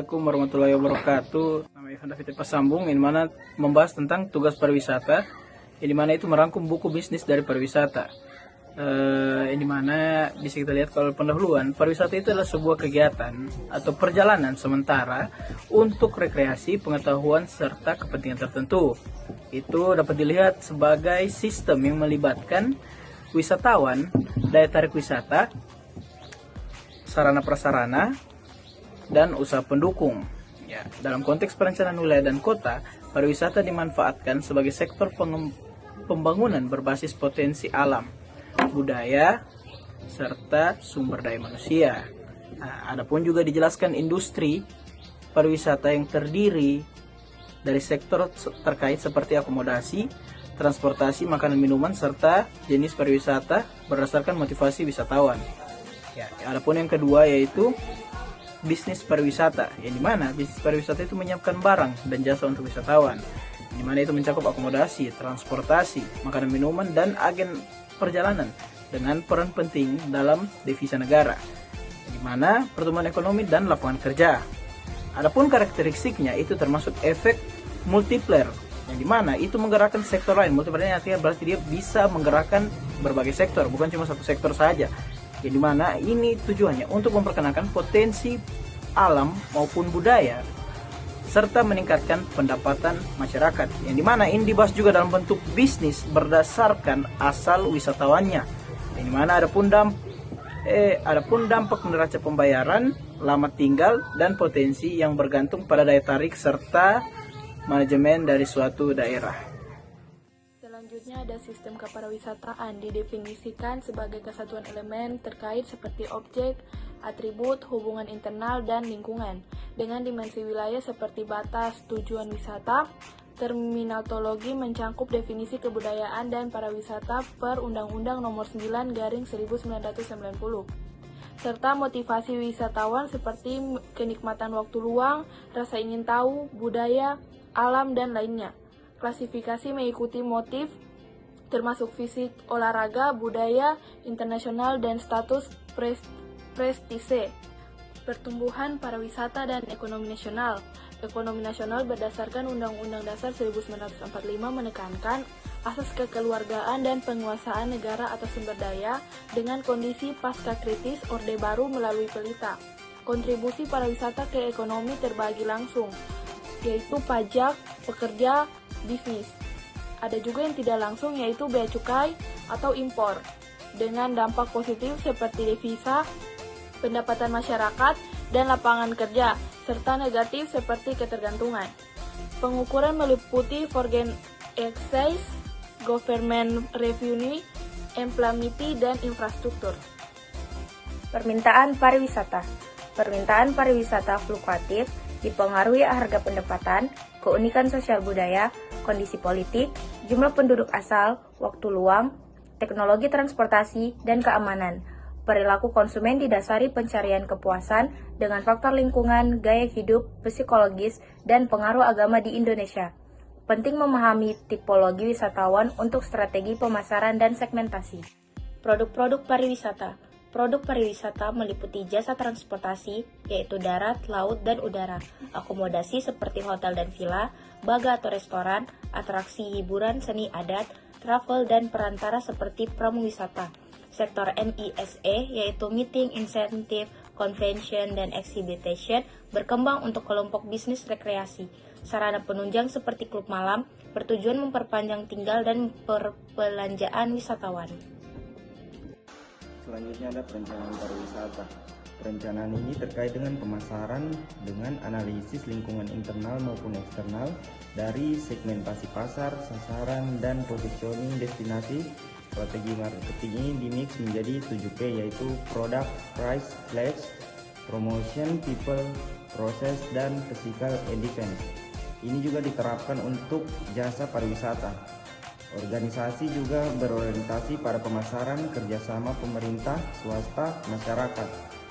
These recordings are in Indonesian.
Assalamualaikum warahmatullahi wabarakatuh. Nama Ivan David Pasambung, yang mana membahas tentang tugas pariwisata, yang mana itu merangkum buku bisnis dari pariwisata. Yang mana bisa kita lihat kalau pendahuluan, pariwisata itu adalah sebuah kegiatan atau perjalanan sementara untuk rekreasi, pengetahuan, serta kepentingan tertentu. Itu dapat dilihat sebagai sistem yang melibatkan wisatawan, daya tarik wisata, sarana prasarana, dan usaha pendukung. Ya, dalam konteks perencanaan wilayah dan kota, pariwisata dimanfaatkan sebagai sektor pembangunan berbasis potensi alam, budaya, serta sumber daya manusia. Nah, adapun juga dijelaskan industri pariwisata yang terdiri dari sektor terkait seperti akomodasi, transportasi, makanan minuman, serta jenis pariwisata berdasarkan motivasi wisatawan. Ya, adapun yang kedua yaitu bisnis pariwisata, yang dimana bisnis pariwisata itu menyiapkan barang dan jasa untuk wisatawan, yang dimana itu mencakup akomodasi, transportasi, makanan minuman, dan agen perjalanan dengan peran penting dalam devisa negara, yang dimana pertumbuhan ekonomi dan lapangan kerja. Adapun karakteristiknya itu termasuk efek multiplier, yang dimana itu menggerakkan sektor lain. Multiplier artinya berarti dia bisa menggerakkan berbagai sektor, bukan cuma satu sektor saja. Yang dimana ini tujuannya untuk memperkenalkan potensi alam maupun budaya serta meningkatkan pendapatan masyarakat, yang dimana ini dibahas juga dalam bentuk bisnis berdasarkan asal wisatawannya, yang dimana adapun dampak neraca pembayaran, lama tinggal, dan potensi yang bergantung pada daya tarik serta manajemen dari suatu daerah. Selanjutnya ada sistem kepariwisataan, didefinisikan sebagai kesatuan elemen terkait seperti objek, atribut, hubungan internal, dan lingkungan, dengan dimensi wilayah seperti batas, tujuan wisata. Terminologi mencakup definisi kebudayaan dan pariwisata per Undang-Undang Nomor 9/1990, serta motivasi wisatawan seperti kenikmatan waktu luang, rasa ingin tahu, budaya, alam, dan lainnya. Klasifikasi mengikuti motif, termasuk fisik, olahraga, budaya, internasional, dan status prestise. Pertumbuhan pariwisata dan ekonomi nasional. Ekonomi nasional berdasarkan Undang-Undang Dasar 1945 menekankan asas kekeluargaan dan penguasaan negara atas sumber daya dengan kondisi pasca kritis Orde Baru melalui pelita. Kontribusi pariwisata ke ekonomi terbagi langsung, yaitu pajak, pekerja, bisnis. Ada juga yang tidak langsung, yaitu bea cukai atau impor, dengan dampak positif seperti devisa, pendapatan masyarakat, dan lapangan kerja, serta negatif seperti ketergantungan. Pengukuran meliputi foreign exchange, government revenue, employment, dan infrastruktur. Permintaan pariwisata. Permintaan pariwisata fluktuatif dipengaruhi harga pendapatan, keunikan sosial budaya, kondisi politik, jumlah penduduk asal, waktu luang, teknologi transportasi, dan keamanan. Perilaku konsumen didasari pencarian kepuasan dengan faktor lingkungan, gaya hidup, psikologis, dan pengaruh agama di Indonesia. Penting memahami tipologi wisatawan untuk strategi pemasaran dan segmentasi. Produk-produk pariwisata. Produk pariwisata meliputi jasa transportasi, yaitu darat, laut, dan udara, akomodasi seperti hotel dan villa, baga atau restoran, atraksi hiburan, seni adat, travel, dan perantara seperti pramuwisata. Sektor MISE, yaitu meeting, incentive, convention, dan exhibition, berkembang untuk kelompok bisnis rekreasi. Sarana penunjang seperti klub malam, bertujuan memperpanjang tinggal dan perbelanjaan wisatawan. Selanjutnya ada perencanaan pariwisata. Perencanaan ini terkait dengan pemasaran dengan analisis lingkungan internal maupun eksternal dari segmentasi pasar, sasaran, dan positioning destinasi. Strategi marketing ini dimix menjadi 7P, yaitu Product, Price, Place, Promotion, People, Process, dan Physical Events. Ini juga diterapkan untuk jasa pariwisata. Organisasi juga berorientasi pada pemasaran, kerjasama pemerintah, swasta, masyarakat,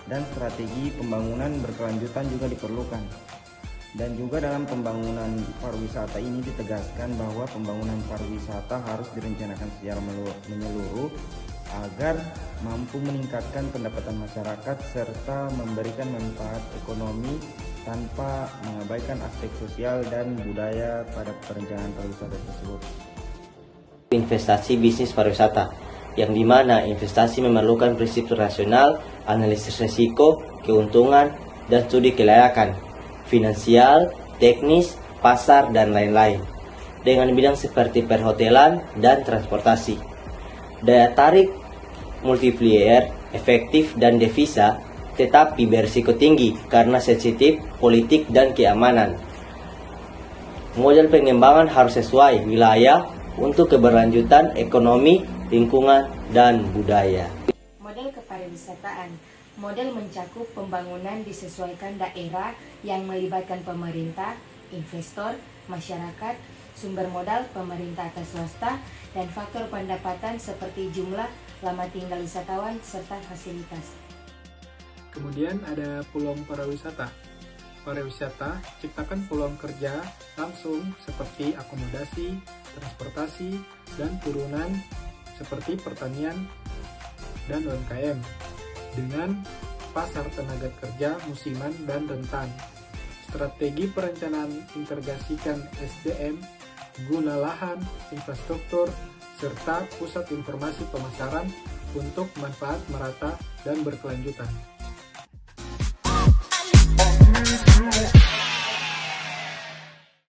dan strategi pembangunan berkelanjutan juga diperlukan. Dan juga dalam pembangunan pariwisata ini ditegaskan bahwa pembangunan pariwisata harus direncanakan secara menyeluruh agar mampu meningkatkan pendapatan masyarakat serta memberikan manfaat ekonomi tanpa mengabaikan aspek sosial dan budaya pada perencanaan pariwisata tersebut. Investasi bisnis pariwisata, yang dimana investasi memerlukan prinsip rasional, analisis risiko, keuntungan, dan studi kelayakan, finansial, teknis, pasar, dan lain-lain, dengan bidang seperti perhotelan dan transportasi. Daya tarik multiplier, efektif, dan devisa, tetapi berisiko tinggi karena sensitif, politik, dan keamanan. Model pengembangan harus sesuai wilayah untuk keberlanjutan ekonomi, lingkungan, dan budaya. Model kepariwisataan. Model mencakup pembangunan disesuaikan daerah yang melibatkan pemerintah, investor, masyarakat, sumber modal, pemerintah atau swasta, dan faktor pendapatan seperti jumlah, lama tinggal wisatawan, serta fasilitas. Kemudian ada peluang pariwisata. Pariwisata ciptakan peluang kerja langsung seperti akomodasi, transportasi, dan turunan seperti pertanian dan UMKM dengan pasar tenaga kerja musiman dan rentan. Strategi perencanaan integrasikan SDM, guna lahan, infrastruktur, serta pusat informasi pemasaran untuk manfaat merata dan berkelanjutan.